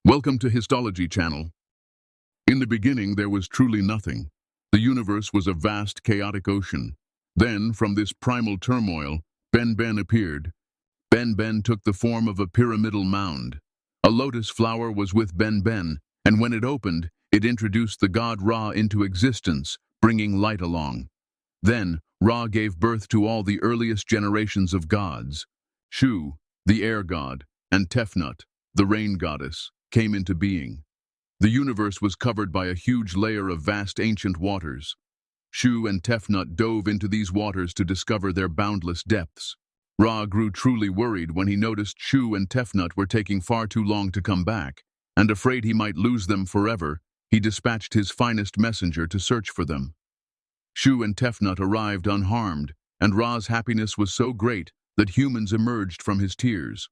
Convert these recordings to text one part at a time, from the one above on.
Welcome to Histology channel. In the beginning there was truly nothing. The universe was a vast chaotic ocean. Then, from this primal turmoil, Ben appeared. Ben took the form of a pyramidal mound. A lotus flower was with Ben, and when it opened, it introduced the god Ra into existence, bringing light along. Then, Ra gave birth to all the earliest generations of gods. Shu, the air god, and Tefnut, the rain goddess, came into being. The universe was covered by a huge layer of vast ancient waters. Shu and Tefnut dove into these waters to discover their boundless depths. Ra grew truly worried when he noticed Shu and Tefnut were taking far too long to come back, and afraid he might lose them forever, he dispatched his finest messenger to search for them. Shu and Tefnut arrived unharmed, and Ra's happiness was so great that humans emerged from his tears.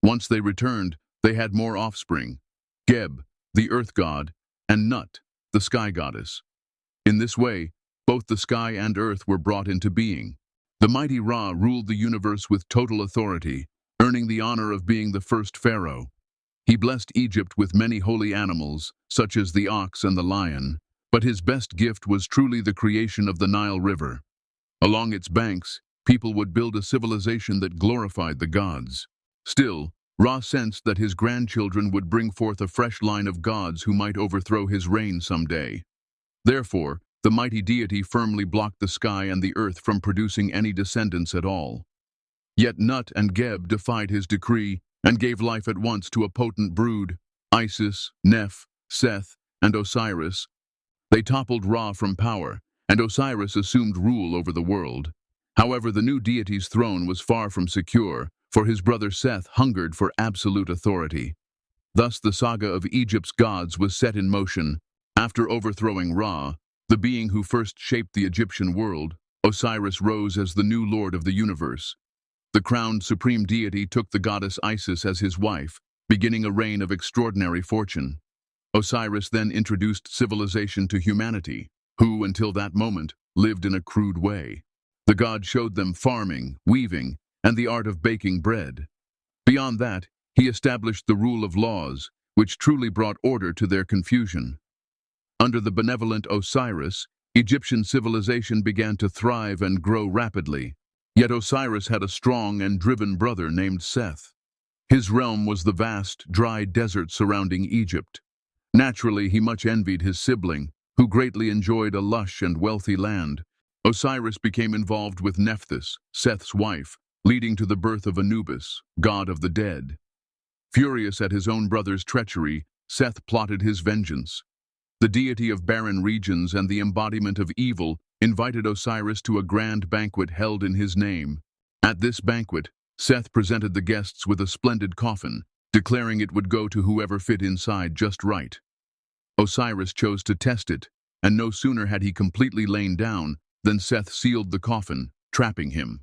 Once they returned, they had more offspring: Geb, the earth god, and Nut, the sky goddess. In this way, both the sky and earth were brought into being. The mighty Ra ruled the universe with total authority, earning the honor of being the first pharaoh. He blessed Egypt with many holy animals, such as the ox and the lion, but his best gift was truly the creation of the Nile River. Along its banks, people would build a civilization that glorified the gods. Still, Ra sensed that his grandchildren would bring forth a fresh line of gods who might overthrow his reign someday. Therefore, the mighty deity firmly blocked the sky and the earth from producing any descendants at all. Yet Nut and Geb defied his decree and gave life at once to a potent brood: Isis, Neph, Seth, and Osiris. They toppled Ra from power, and Osiris assumed rule over the world. However, the new deity's throne was far from secure, for his brother Seth hungered for absolute authority. Thus the saga of Egypt's gods was set in motion. After overthrowing Ra, the being who first shaped the Egyptian world, Osiris rose as the new lord of the universe. The crowned supreme deity took the goddess Isis as his wife, beginning a reign of extraordinary fortune. Osiris then introduced civilization to humanity, who, until that moment, lived in a crude way. The god showed them farming, weaving, and the art of baking bread. Beyond that, he established the rule of laws, which truly brought order to their confusion. Under the benevolent Osiris, Egyptian civilization began to thrive and grow rapidly. Yet Osiris had a strong and driven brother named Seth. His realm was the vast, dry desert surrounding Egypt. Naturally, he much envied his sibling, who greatly enjoyed a lush and wealthy land. Osiris became involved with Nephthys, Seth's wife, leading to the birth of Anubis, god of the dead. Furious at his own brother's treachery, Seth plotted his vengeance. The deity of barren regions and the embodiment of evil invited Osiris to a grand banquet held in his name. At this banquet, Seth presented the guests with a splendid coffin, declaring it would go to whoever fit inside just right. Osiris chose to test it, and no sooner had he completely lain down than Seth sealed the coffin, trapping him.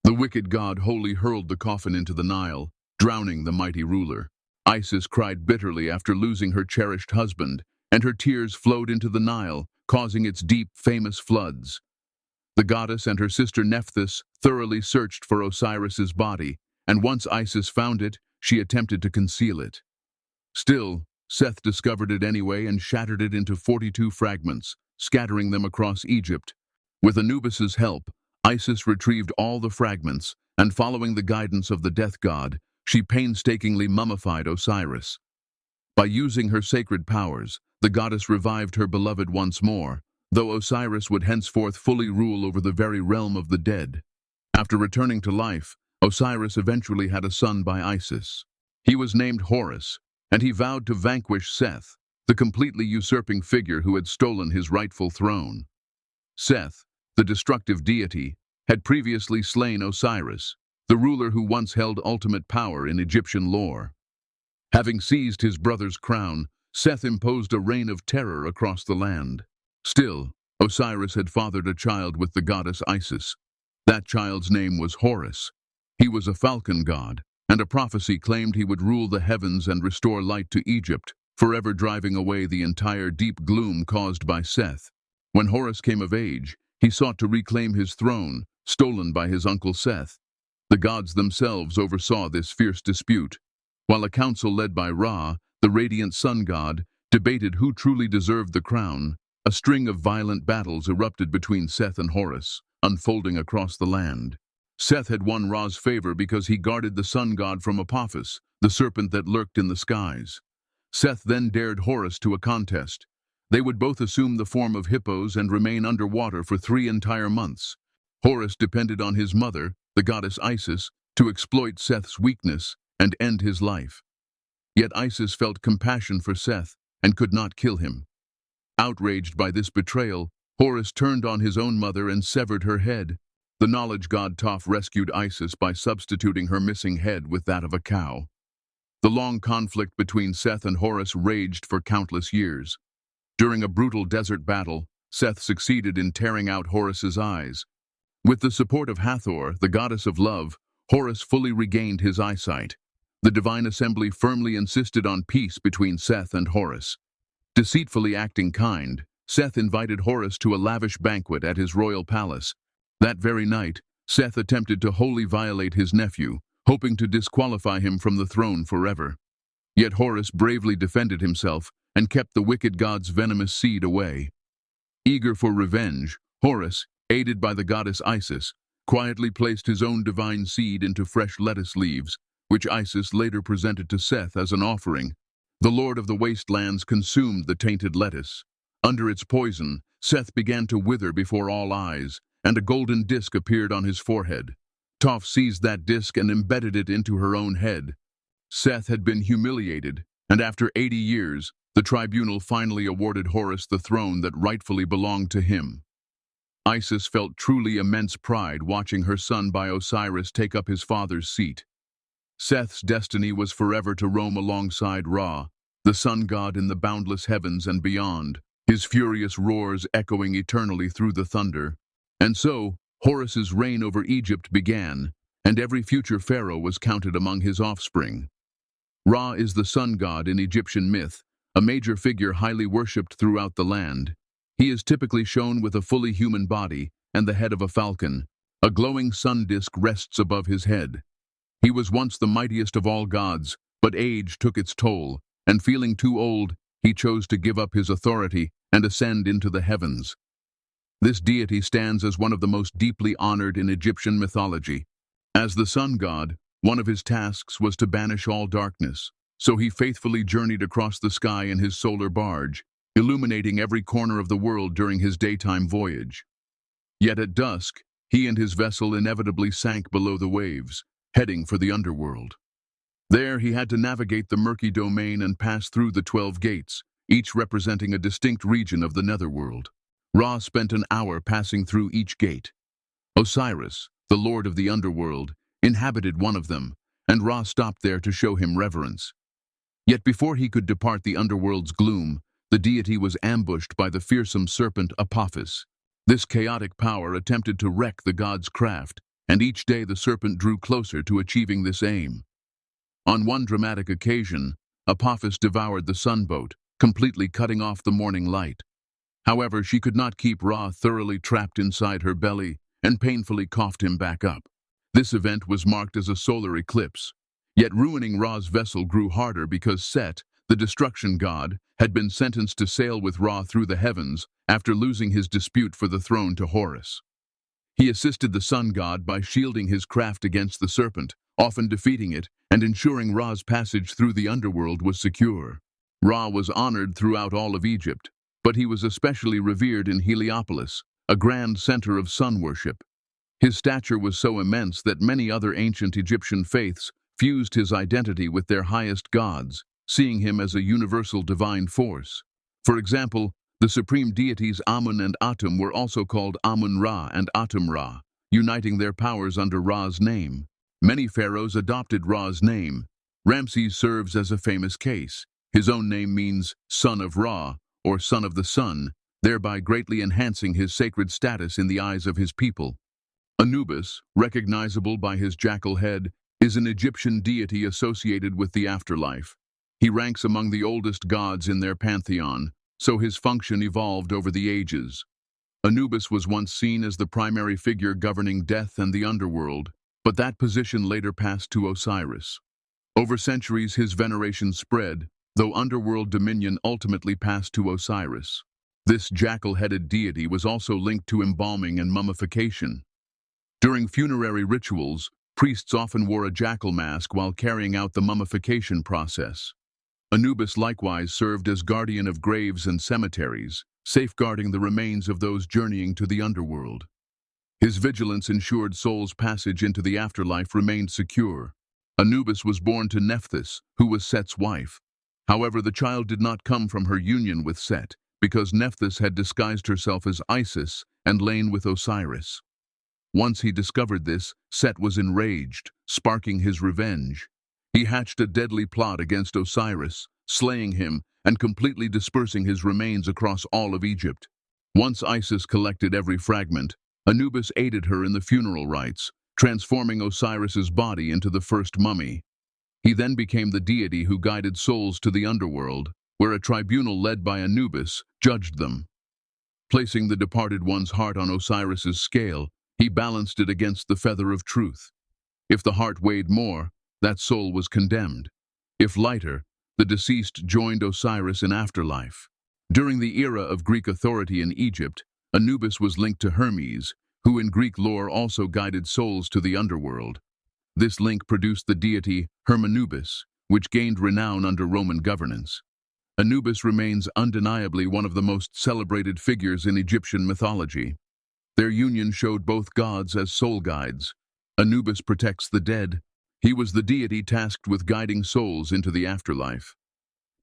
The wicked god wholly hurled the coffin into the Nile, drowning the mighty ruler. Isis cried bitterly after losing her cherished husband, and her tears flowed into the Nile, causing its deep, famous floods. The goddess and her sister Nephthys thoroughly searched for Osiris's body, and once Isis found it, she attempted to conceal it. Still, Seth discovered it anyway and shattered it into 42 fragments, scattering them across Egypt. With Anubis's help, Isis retrieved all the fragments, and following the guidance of the death god, she painstakingly mummified Osiris. By using her sacred powers, the goddess revived her beloved once more, though Osiris would henceforth fully rule over the very realm of the dead. After returning to life, Osiris eventually had a son by Isis. He was named Horus, and he vowed to vanquish Seth, the completely usurping figure who had stolen his rightful throne. Seth, the destructive deity, had previously slain Osiris, the ruler who once held ultimate power in Egyptian lore. Having seized his brother's crown, Seth imposed a reign of terror across the land. Still, Osiris had fathered a child with the goddess Isis. That child's name was Horus. He was a falcon god, and a prophecy claimed he would rule the heavens and restore light to Egypt, forever driving away the entire deep gloom caused by Seth. When Horus came of age, he sought to reclaim his throne, stolen by his uncle Seth. The gods themselves oversaw this fierce dispute. While a council led by Ra, the radiant sun god, debated who truly deserved the crown. A string of violent battles erupted between Seth and Horus, unfolding across the land. Seth had won Ra's favor because he guarded the sun god from Apophis, the serpent that lurked in the skies. Seth then dared Horus to a contest. They would both assume the form of hippos and remain underwater for 3 entire months. Horus depended on his mother, the goddess Isis, to exploit Seth's weakness and end his life. Yet Isis felt compassion for Seth and could not kill him. Outraged by this betrayal, Horus turned on his own mother and severed her head. The knowledge god Toph rescued Isis by substituting her missing head with that of a cow. The long conflict between Seth and Horus raged for countless years. During a brutal desert battle, Seth succeeded in tearing out Horus's eyes. With the support of Hathor, the goddess of love, Horus fully regained his eyesight. The divine assembly firmly insisted on peace between Seth and Horus. Deceitfully acting kind, Seth invited Horus to a lavish banquet at his royal palace. That very night, Seth attempted to wholly violate his nephew, hoping to disqualify him from the throne forever. Yet Horus bravely defended himself and kept the wicked god's venomous seed away. Eager for revenge, Horus, aided by the goddess Isis, quietly placed his own divine seed into fresh lettuce leaves, which Isis later presented to Seth as an offering. The Lord of the Wastelands consumed the tainted lettuce. Under its poison, Seth began to wither before all eyes, and a golden disc appeared on his forehead. Toph seized that disc and embedded it into her own head. Seth had been humiliated, and after 80 years, the tribunal finally awarded Horus the throne that rightfully belonged to him. Isis felt truly immense pride watching her son by Osiris take up his father's seat. Seth's destiny was forever to roam alongside Ra, the sun god in the boundless heavens and beyond, his furious roars echoing eternally through the thunder. And so, Horus's reign over Egypt began, and every future pharaoh was counted among his offspring. Ra is the sun god in Egyptian myth, a major figure highly worshipped throughout the land. He is typically shown with a fully human body and the head of a falcon. A glowing sun disk rests above his head. He was once the mightiest of all gods, but age took its toll, and feeling too old, he chose to give up his authority and ascend into the heavens. This deity stands as one of the most deeply honored in Egyptian mythology. As the sun god, one of his tasks was to banish all darkness, so he faithfully journeyed across the sky in his solar barge, illuminating every corner of the world during his daytime voyage. Yet at dusk, he and his vessel inevitably sank below the waves, heading for the underworld. There he had to navigate the murky domain and pass through the 12 gates, each representing a distinct region of the netherworld. Ra spent an hour passing through each gate. Osiris, the lord of the underworld, inhabited one of them, and Ra stopped there to show him reverence. Yet before he could depart the underworld's gloom, the deity was ambushed by the fearsome serpent Apophis. This chaotic power attempted to wreck the god's craft, and each day the serpent drew closer to achieving this aim. On one dramatic occasion, Apophis devoured the sunboat, completely cutting off the morning light. However, she could not keep Ra thoroughly trapped inside her belly and painfully coughed him back up. This event was marked as a solar eclipse. Yet ruining Ra's vessel grew harder because Set, the destruction god, had been sentenced to sail with Ra through the heavens after losing his dispute for the throne to Horus. He assisted the sun god by shielding his craft against the serpent, often defeating it and ensuring Ra's passage through the underworld was secure. Ra was honored throughout all of Egypt, but he was especially revered in Heliopolis, a grand center of sun worship. His stature was so immense that many other ancient Egyptian faiths fused his identity with their highest gods, seeing him as a universal divine force. For example, the supreme deities Amun and Atum were also called Amun-Ra and Atum-Ra, uniting their powers under Ra's name. Many pharaohs adopted Ra's name. Ramses serves as a famous case. His own name means son of Ra, or son of the sun, thereby greatly enhancing his sacred status in the eyes of his people. Anubis, recognizable by his jackal head, is an Egyptian deity associated with the afterlife. He ranks among the oldest gods in their pantheon, so his function evolved over the ages. Anubis was once seen as the primary figure governing death and the underworld, but that position later passed to Osiris. Over centuries, his veneration spread, though underworld dominion ultimately passed to Osiris. This jackal-headed deity was also linked to embalming and mummification. During funerary rituals, priests often wore a jackal mask while carrying out the mummification process. Anubis likewise served as guardian of graves and cemeteries, safeguarding the remains of those journeying to the underworld. His vigilance ensured souls' passage into the afterlife remained secure. Anubis was born to Nephthys, who was Set's wife. However, the child did not come from her union with Set, because Nephthys had disguised herself as Isis and lain with Osiris. Once he discovered this, Set was enraged, sparking his revenge. He hatched a deadly plot against Osiris, slaying him and completely dispersing his remains across all of Egypt. Once Isis collected every fragment, Anubis aided her in the funeral rites, transforming Osiris's body into the first mummy. He then became the deity who guided souls to the underworld, where a tribunal led by Anubis judged them. Placing the departed one's heart on Osiris's scale, he balanced it against the feather of truth. If the heart weighed more, that soul was condemned. If lighter, the deceased joined Osiris in afterlife. During the era of Greek authority in Egypt, Anubis was linked to Hermes, who in Greek lore also guided souls to the underworld. This link produced the deity Hermanubis, which gained renown under Roman governance. Anubis remains undeniably one of the most celebrated figures in Egyptian mythology. Their union showed both gods as soul guides. Anubis protects the dead. He was the deity tasked with guiding souls into the afterlife.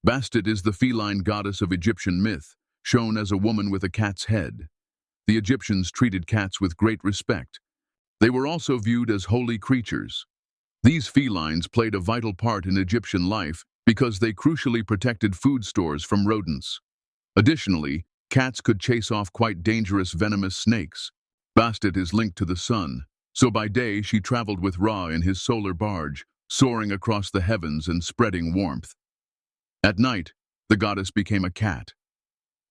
Bastet is the feline goddess of Egyptian myth, shown as a woman with a cat's head. The Egyptians treated cats with great respect. They were also viewed as holy creatures. These felines played a vital part in Egyptian life because they crucially protected food stores from rodents. Additionally, cats could chase off quite dangerous venomous snakes. Bastet is linked to the sun, so by day she traveled with Ra in his solar barge, soaring across the heavens and spreading warmth. At night, the goddess became a cat.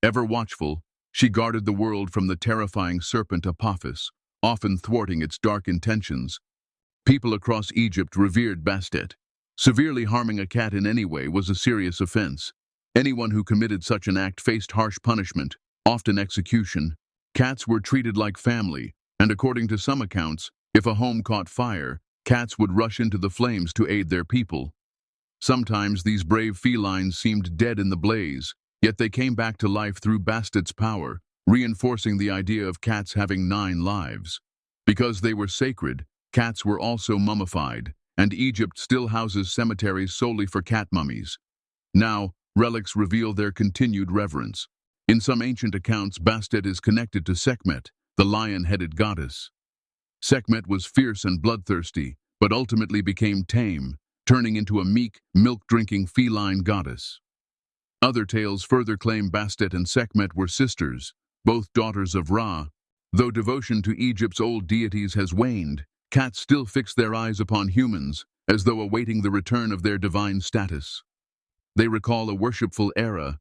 Ever watchful, she guarded the world from the terrifying serpent Apophis, often thwarting its dark intentions. People across Egypt revered Bastet. Severely harming a cat in any way was a serious offense. Anyone who committed such an act faced harsh punishment, often execution. Cats were treated like family, and according to some accounts, if a home caught fire, cats would rush into the flames to aid their people. Sometimes these brave felines seemed dead in the blaze, yet they came back to life through Bastet's power, reinforcing the idea of cats having 9 lives. Because they were sacred, cats were also mummified, and Egypt still houses cemeteries solely for cat mummies. Now, relics reveal their continued reverence. In some ancient accounts, Bastet is connected to Sekhmet, the lion-headed goddess. Sekhmet was fierce and bloodthirsty, but ultimately became tame, turning into a meek, milk-drinking feline goddess. Other tales further claim Bastet and Sekhmet were sisters, both daughters of Ra. Though devotion to Egypt's old deities has waned, cats still fix their eyes upon humans, as though awaiting the return of their divine status. They recall a worshipful era,